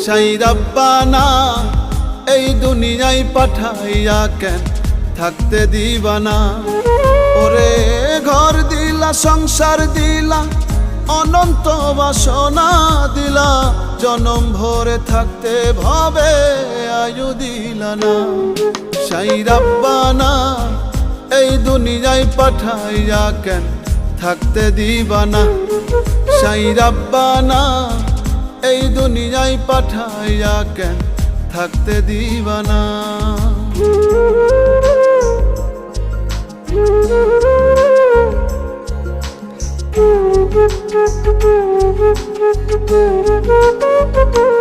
সাই রাব্বানা এই দুনিয়ায় পাঠাইয়া কেন থাকতে দিবানা। ওরে ঘর দিলা, সংসার দিলা, অনন্ত বাসনা দিলা, জনম ভরে থাকতে ভাবে আয়ু দিলা না। সাই রাব্বানা এই দুনিয়ায় পাঠাইয়া কেন থাকতে দিবানা। সাই রাব্বানা এই দুনিয়ায় পাঠাইয়া কেন থাকতে দিবানা। Thank you.